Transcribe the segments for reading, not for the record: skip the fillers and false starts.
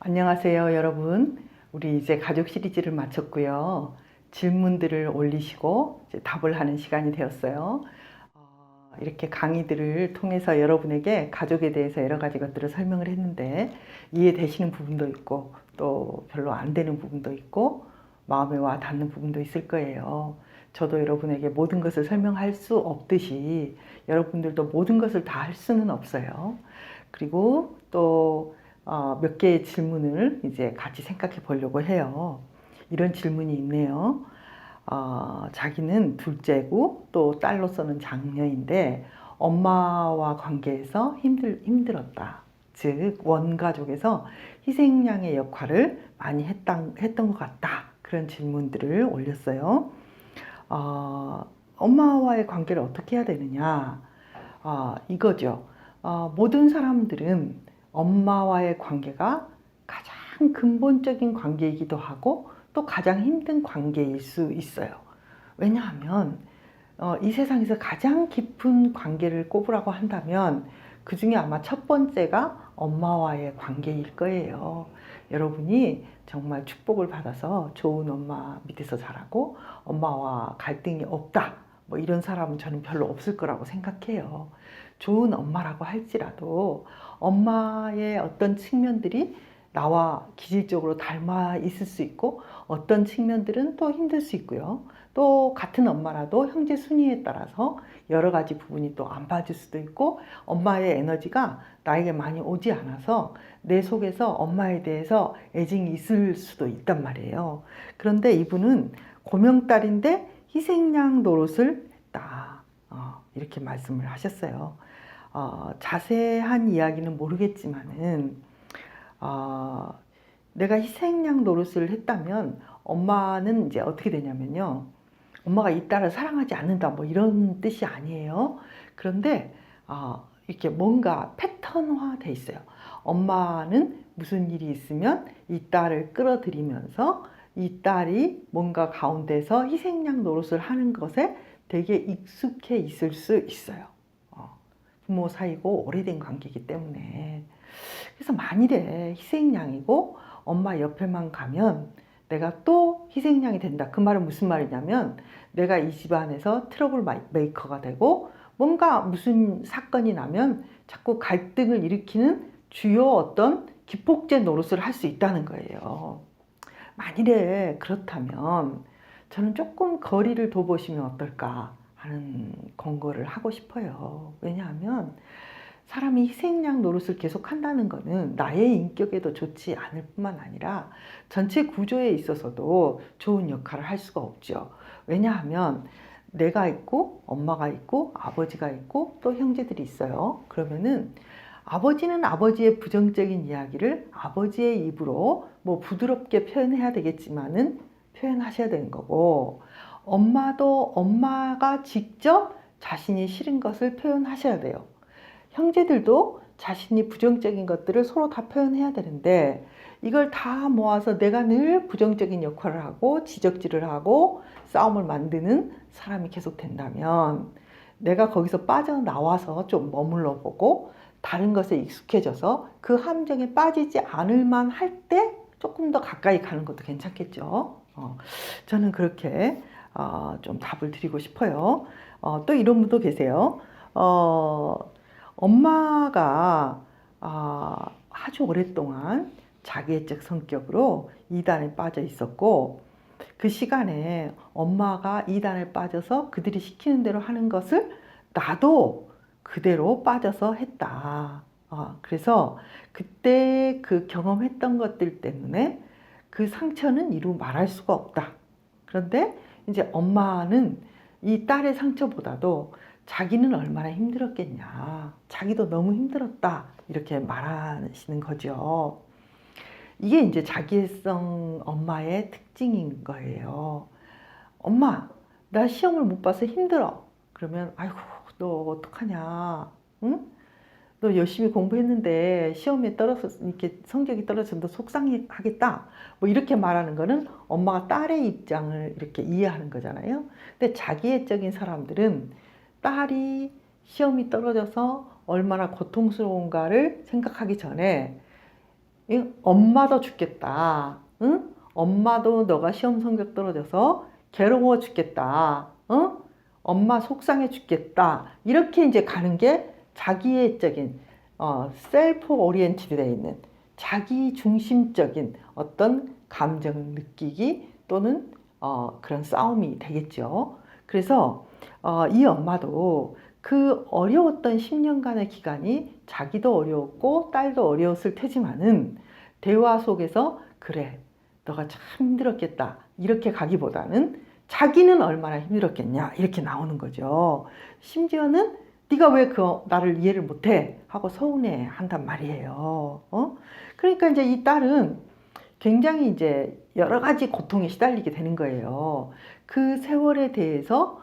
안녕하세요, 여러분. 우리 이제 가족 시리즈를 마쳤고요. 질문들을 올리시고 이제 답을 하는 시간이 되었어요. 이렇게 강의들을 통해서 여러분에게 가족에 대해서 여러 가지 것들을 설명을 했는데 이해되시는 부분도 있고 또 별로 안 되는 부분도 있고 마음에 와 닿는 부분도 있을 거예요. 저도 여러분에게 모든 것을 설명할 수 없듯이 여러분들도 모든 것을 다 할 수는 없어요. 그리고 또 몇 개의 질문을 이제 같이 생각해 보려고 해요. 이런 질문이 있네요. 자기는 둘째고 또 딸로서는 장녀인데 엄마와 관계에서 힘들었다. 즉 원가족에서 희생양의 역할을 많이 했던 것 같다. 그런 질문들을 올렸어요. 엄마와의 관계를 어떻게 해야 되느냐? 이거죠. 모든 사람들은 엄마와의 관계가 가장 근본적인 관계이기도 하고 또 가장 힘든 관계일 수 있어요. 왜냐하면 이 세상에서 가장 깊은 관계를 꼽으라고 한다면 그 중에 아마 첫 번째가 엄마와의 관계일 거예요. 여러분이 정말 축복을 받아서 좋은 엄마 밑에서 자라고 엄마와 갈등이 없다. 뭐 이런 사람은 저는 별로 없을 거라고 생각해요. 좋은 엄마라고 할지라도 엄마의 어떤 측면들이 나와 기질적으로 닮아 있을 수 있고 어떤 측면들은 또 힘들 수 있고요. 또 같은 엄마라도 형제 순위에 따라서 여러 가지 부분이 또 안 받을 수도 있고 엄마의 에너지가 나에게 많이 오지 않아서 내 속에서 엄마에 대해서 애증이 있을 수도 있단 말이에요. 그런데 이분은 고명딸인데 희생양 노릇을 했다. 이렇게 말씀을 하셨어요. 자세한 이야기는 모르겠지만은 내가 희생양 노릇을 했다면 엄마는 이제 어떻게 되냐면요. 엄마가 이 딸을 사랑하지 않는다 뭐 이런 뜻이 아니에요. 그런데 이렇게 뭔가 패턴화 돼 있어요. 엄마는 무슨 일이 있으면 이 딸을 끌어들이면서 이 딸이 뭔가 가운데서 희생양 노릇을 하는 것에 되게 익숙해 있을 수 있어요. 부모 사이고 오래된 관계이기 때문에. 그래서 만일에 희생양이고 엄마 옆에만 가면 내가 또 희생양이 된다. 그 말은 무슨 말이냐면 내가 이 집안에서 트러블 메이커가 되고 뭔가 무슨 사건이 나면 자꾸 갈등을 일으키는 주요 어떤 기폭제 노릇을 할 수 있다는 거예요. 만일에 그렇다면 저는 조금 거리를 둬보시면 어떨까 하는 권고를 하고 싶어요. 왜냐하면 사람이 희생양 노릇을 계속 한다는 것은 나의 인격에도 좋지 않을 뿐만 아니라 전체 구조에 있어서도 좋은 역할을 할 수가 없죠. 왜냐하면 내가 있고 엄마가 있고 아버지가 있고 또 형제들이 있어요. 그러면은 아버지는 아버지의 부정적인 이야기를 아버지의 입으로 뭐 부드럽게 표현해야 되겠지만은 표현하셔야 되는 거고 엄마도 엄마가 직접 자신이 싫은 것을 표현하셔야 돼요. 형제들도 자신이 부정적인 것들을 서로 다 표현해야 되는데 이걸 다 모아서 내가 늘 부정적인 역할을 하고 지적질을 하고 싸움을 만드는 사람이 계속 된다면 내가 거기서 빠져나와서 좀 머물러 보고 다른 것에 익숙해져서 그 함정에 빠지지 않을 만 할 때 조금 더 가까이 가는 것도 괜찮겠죠. 저는 그렇게 좀 답을 드리고 싶어요. 또 이런 분도 계세요. 엄마가 아주 오랫동안 자기애적 성격으로 이단에 빠져 있었고 그 시간에 엄마가 이단에 빠져서 그들이 시키는 대로 하는 것을 나도 그대로 빠져서 했다. 그래서 그때 그 경험했던 것들 때문에 그 상처는 이루 말할 수가 없다. 그런데 이제 엄마는 이 딸의 상처보다도 자기는 얼마나 힘들었겠냐. 자기도 너무 힘들었다. 이렇게 말하시는 거죠. 이게 이제 자기애성 엄마의 특징인 거예요. 엄마, 나 시험을 못 봐서 힘들어. 그러면, 아이고, 너 어떡하냐. 응? 너 열심히 공부했는데 시험에 떨어져서 이렇게 성적이 떨어져서 너 속상하겠다. 뭐 이렇게 말하는 거는 엄마가 딸의 입장을 이렇게 이해하는 거잖아요. 근데 자기애적인 사람들은 딸이 시험이 떨어져서 얼마나 고통스러운가를 생각하기 전에 엄마도 죽겠다. 응? 엄마도 너가 시험 성적 떨어져서 괴로워 죽겠다. 엄마 속상해 죽겠다. 이렇게 이제 가는 게 자기애적인 셀프 오리엔티드 되어 있는 자기 중심적인 어떤 감정을 느끼기 또는 그런 싸움이 되겠죠. 그래서 이 엄마도 그 어려웠던 10년간의 기간이 자기도 어려웠고 딸도 어려웠을 테지만은 대화 속에서 그래 너가 참 힘들었겠다 이렇게 가기보다는 자기는 얼마나 힘들었겠냐 이렇게 나오는 거죠. 심지어는 네가 왜 나를 이해를 못해 하고 서운해 한단 말이에요. 그러니까 이제 이 딸은 굉장히 이제 여러 가지 고통에 시달리게 되는 거예요. 그 세월에 대해서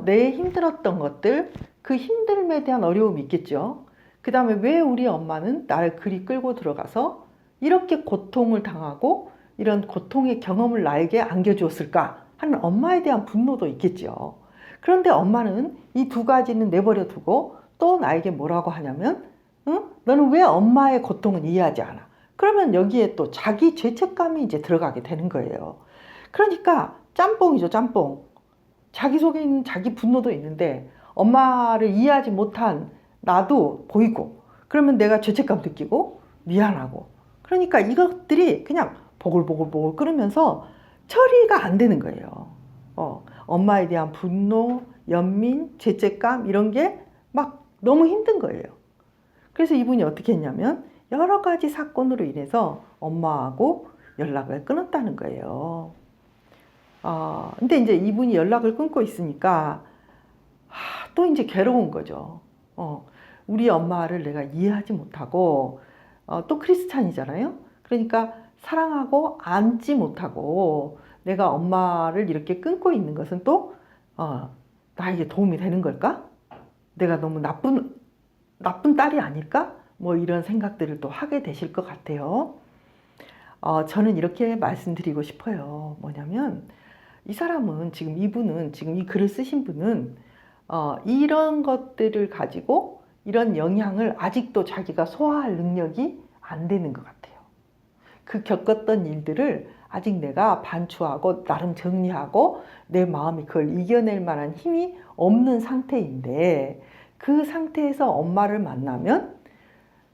내 힘들었던 것들, 그 힘듦에 대한 어려움이 있겠죠. 그 다음에 왜 우리 엄마는 나를 그리 끌고 들어가서 이렇게 고통을 당하고 이런 고통의 경험을 나에게 안겨주었을까 하는 엄마에 대한 분노도 있겠죠. 그런데 엄마는 이 두 가지는 내버려 두고 또 나에게 뭐라고 하냐면 응? 너는 왜 엄마의 고통은 이해하지 않아? 그러면 여기에 또 자기 죄책감이 이제 들어가게 되는 거예요. 그러니까 짬뽕이죠, 짬뽕. 자기 속에 있는 자기 분노도 있는데 엄마를 이해하지 못한 나도 보이고 그러면 내가 죄책감 느끼고 미안하고 그러니까 이것들이 그냥 보글보글보글 끓으면서 처리가 안 되는 거예요. 엄마에 대한 분노, 연민, 죄책감 이런 게 막 너무 힘든 거예요. 그래서 이분이 어떻게 했냐면 여러 가지 사건으로 인해서 엄마하고 연락을 끊었다는 거예요. 근데 이제 이분이 연락을 끊고 있으니까 또 이제 괴로운 거죠. 우리 엄마를 내가 이해하지 못하고 또 크리스찬이잖아요. 그러니까 사랑하고 안지 못하고 내가 엄마를 이렇게 끊고 있는 것은 또 나에게 도움이 되는 걸까? 내가 너무 나쁜 딸이 아닐까? 뭐 이런 생각들을 또 하게 되실 것 같아요. 저는 이렇게 말씀드리고 싶어요. 뭐냐면 이 사람은 이분은 지금 이 글을 쓰신 분은 이런 것들을 가지고 이런 영향을 아직도 자기가 소화할 능력이 안 되는 것 같아요. 그 겪었던 일들을 아직 내가 반추하고 나름 정리하고 내 마음이 그걸 이겨낼 만한 힘이 없는 상태인데 그 상태에서 엄마를 만나면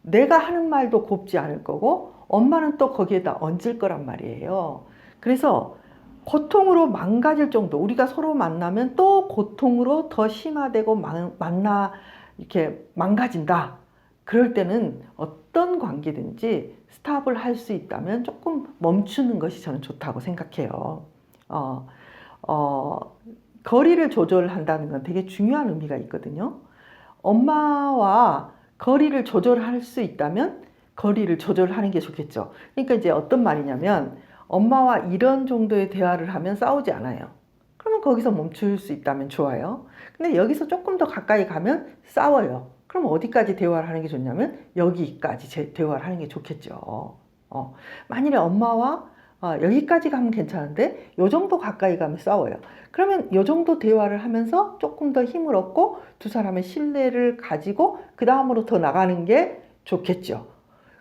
내가 하는 말도 곱지 않을 거고 엄마는 또 거기에다 얹을 거란 말이에요. 그래서 고통으로 망가질 정도 우리가 서로 만나면 또 고통으로 더 심화되고 이렇게 망가진다. 그럴 때는 어떤 관계든지 스탑을 할 수 있다면 조금 멈추는 것이 저는 좋다고 생각해요. 거리를 조절한다는 건 되게 중요한 의미가 있거든요. 엄마와 거리를 조절할 수 있다면 거리를 조절하는 게 좋겠죠. 그러니까 이제 어떤 말이냐면 엄마와 이런 정도의 대화를 하면 싸우지 않아요. 그러면 거기서 멈출 수 있다면 좋아요. 근데 여기서 조금 더 가까이 가면 싸워요. 그럼 어디까지 대화를 하는 게 좋냐면 여기까지 대화를 하는 게 좋겠죠. 만일에 엄마와 여기까지 가면 괜찮은데 요 정도 가까이 가면 싸워요. 그러면 요 정도 대화를 하면서 조금 더 힘을 얻고 두 사람의 신뢰를 가지고 그 다음으로 더 나가는 게 좋겠죠.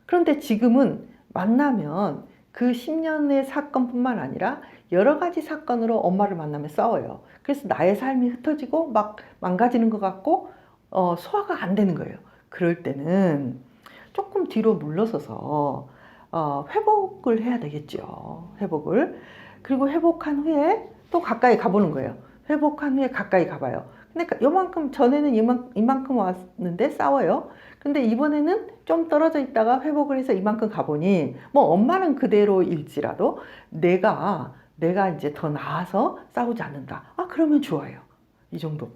그런데 지금은 만나면 그 10년의 사건뿐만 아니라 여러 가지 사건으로 엄마를 만나면 싸워요. 그래서 나의 삶이 흩어지고 막 망가지는 것 같고 소화가 안 되는 거예요. 그럴 때는 조금 뒤로 물러서서 회복을 해야 되겠죠. 회복을. 그리고 회복한 후에 또 가까이 가보는 거예요. 회복한 후에 가까이 가봐요. 근데 요만큼 전에는 이만큼 왔는데 싸워요. 근데 이번에는 좀 떨어져 있다가 회복을 해서 이만큼 가보니 뭐 엄마는 그대로일지라도 내가 이제 더 나아서 싸우지 않는다. 그러면 좋아요. 이 정도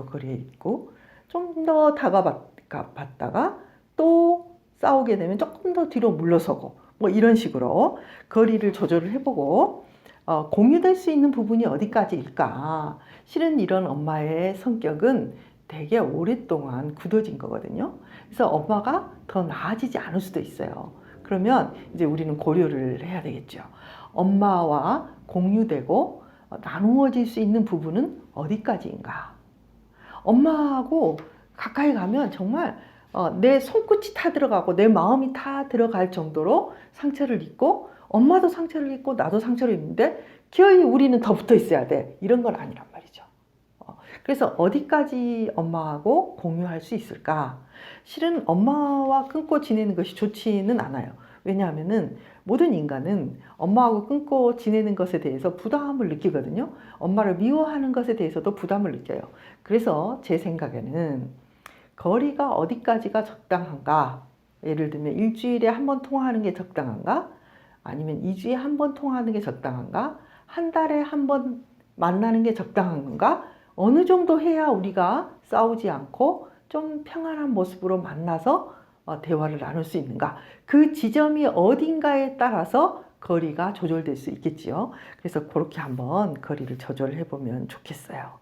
거리에 있고 좀 더 다가봤다가 또 싸우게 되면 조금 더 뒤로 물러서고 뭐 이런 식으로 거리를 조절을 해보고 공유될 수 있는 부분이 어디까지일까. 실은 이런 엄마의 성격은 되게 오랫동안 굳어진 거거든요. 그래서 엄마가 더 나아지지 않을 수도 있어요. 그러면 이제 우리는 고려를 해야 되겠죠. 엄마와 공유되고 나누어질 수 있는 부분은 어디까지인가. 엄마하고 가까이 가면 정말 내 손끝이 타 들어가고 내 마음이 타 들어갈 정도로 상처를 입고 엄마도 상처를 입고 나도 상처를 입는데 기어이 우리는 더 붙어 있어야 돼. 이런 건 아니란 말이죠. 그래서 어디까지 엄마하고 공유할 수 있을까? 실은 엄마와 끊고 지내는 것이 좋지는 않아요. 왜냐하면은 모든 인간은 엄마하고 끊고 지내는 것에 대해서 부담을 느끼거든요. 엄마를 미워하는 것에 대해서도 부담을 느껴요. 그래서 제 생각에는 거리가 어디까지가 적당한가? 예를 들면 일주일에 한 번 통화하는 게 적당한가? 아니면 2주에 한 번 통화하는 게 적당한가? 한 달에 한 번 만나는 게 적당한 건가? 어느 정도 해야 우리가 싸우지 않고 좀 평안한 모습으로 만나서 대화를 나눌 수 있는가? 그 지점이 어딘가에 따라서 거리가 조절될 수 있겠지요. 그래서 그렇게 한번 거리를 조절해 보면 좋겠어요.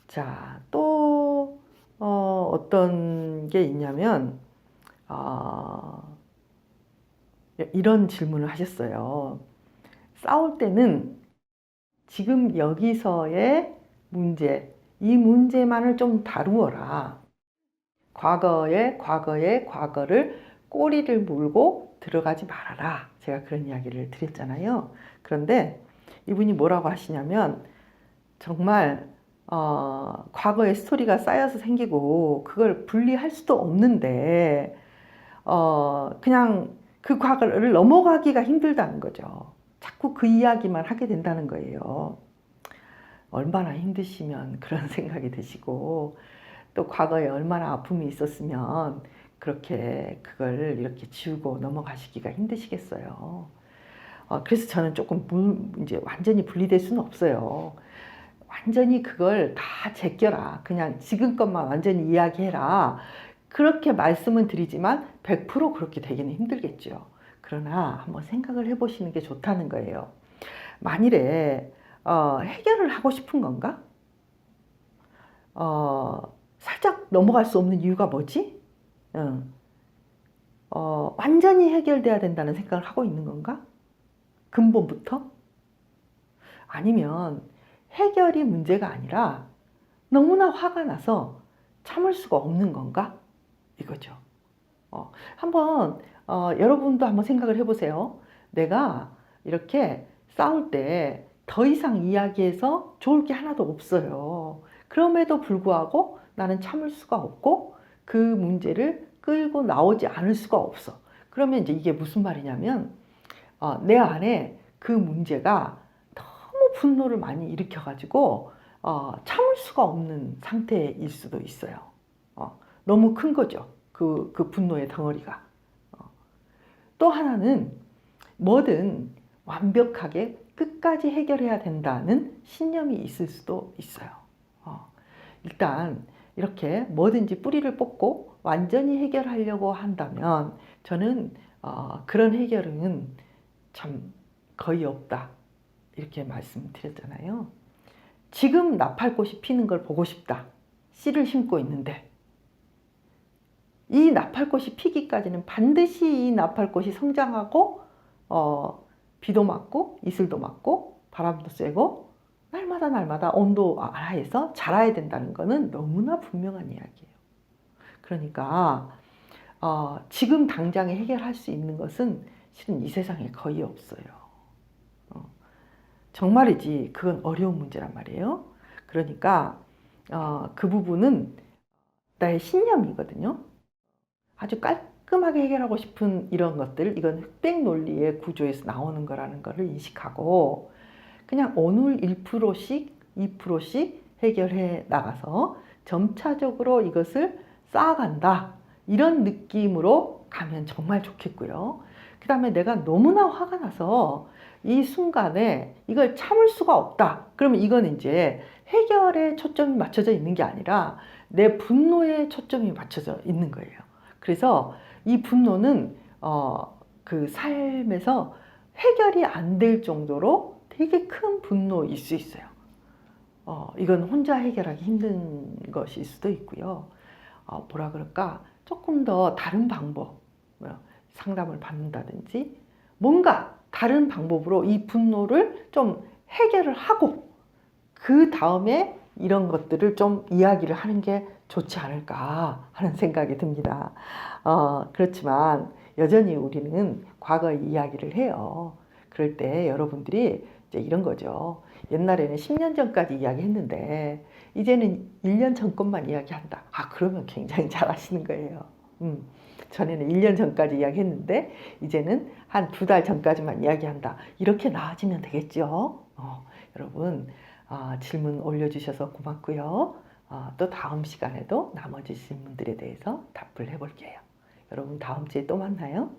자, 또 어떤 게 있냐면 이런 질문을 하셨어요. 싸울 때는 지금 여기서의 문제, 이 문제만을 좀 다루어라. 과거를 꼬리를 물고 들어가지 말아라. 제가 그런 이야기를 드렸잖아요. 그런데 이분이 뭐라고 하시냐면 정말 과거의 스토리가 쌓여서 생기고 그걸 분리할 수도 없는데 그냥 그 과거를 넘어가기가 힘들다는 거죠. 자꾸 그 이야기만 하게 된다는 거예요. 얼마나 힘드시면 그런 생각이 드시고 또 과거에 얼마나 아픔이 있었으면 그렇게 그걸 이렇게 지우고 넘어가시기가 힘드시겠어요. 그래서 저는 조금 이제 완전히 분리될 수는 없어요. 완전히 그걸 다 제껴라. 그냥 지금 것만 완전히 이야기해라. 그렇게 말씀은 드리지만 100% 그렇게 되기는 힘들겠죠. 그러나 한번 생각을 해보시는 게 좋다는 거예요. 만일에 해결을 하고 싶은 건가? 살짝 넘어갈 수 없는 이유가 뭐지? 완전히 해결돼야 된다는 생각을 하고 있는 건가? 근본부터? 아니면 해결이 문제가 아니라 너무나 화가 나서 참을 수가 없는 건가? 이거죠. 한번 여러분도 한번 생각을 해보세요. 내가 이렇게 싸울 때 더 이상 이야기해서 좋을 게 하나도 없어요. 그럼에도 불구하고 나는 참을 수가 없고 그 문제를 끌고 나오지 않을 수가 없어. 그러면 이제 이게 무슨 말이냐면 내 안에 그 문제가 너무 분노를 많이 일으켜가지고 참을 수가 없는 상태일 수도 있어요. 너무 큰 거죠. 그 분노의 덩어리가. 또 하나는 뭐든 완벽하게 끝까지 해결해야 된다는 신념이 있을 수도 있어요. 일단 이렇게 뭐든지 뿌리를 뽑고 완전히 해결하려고 한다면 저는 그런 해결은 참 거의 없다. 이렇게 말씀드렸잖아요. 지금 나팔꽃이 피는 걸 보고 싶다. 씨를 심고 있는데 이 나팔꽃이 피기까지는 반드시 이 나팔꽃이 성장하고 비도 맞고 이슬도 맞고 바람도 쐬고 날마다 온도 하에서 자라야 된다는 것은 너무나 분명한 이야기예요. 그러니까 지금 당장에 해결할 수 있는 것은 실은 이 세상에 거의 없어요. 정말이지 그건 어려운 문제란 말이에요. 그러니까 그 부분은 나의 신념이거든요. 아주 깔끔하게 해결하고 싶은 이런 것들, 이건 흑백 논리의 구조에서 나오는 거라는 것을 인식하고 그냥 오늘 1%씩 2%씩 해결해 나가서 점차적으로 이것을 쌓아간다. 이런 느낌으로 가면 정말 좋겠고요. 그 다음에 내가 너무나 화가 나서 이 순간에 이걸 참을 수가 없다. 그러면 이건 이제 해결에 초점이 맞춰져 있는 게 아니라 내 분노에 초점이 맞춰져 있는 거예요. 그래서 이 분노는 그 삶에서 해결이 안 될 정도로 되게 큰 분노일 수 있어요. 이건 혼자 해결하기 힘든 것일 수도 있고요. 뭐라 그럴까? 조금 더 다른 방법, 상담을 받는다든지 뭔가 다른 방법으로 이 분노를 좀 해결을 하고 그 다음에 이런 것들을 좀 이야기를 하는 게 좋지 않을까 하는 생각이 듭니다. 그렇지만 여전히 우리는 과거의 이야기를 해요. 그럴 때 여러분들이 이제 이런 거죠. 옛날에는 10년 전까지 이야기했는데 이제는 1년 전 것만 이야기한다. 그러면 굉장히 잘하시는 거예요. 전에는 1년 전까지 이야기했는데 이제는 한 2달 전까지만 이야기한다. 이렇게 나아지면 되겠죠. 여러분 질문 올려주셔서 고맙고요. 또 다음 시간에도 나머지 질문들에 대해서 답을 해볼게요. 여러분 다음 주에 또 만나요.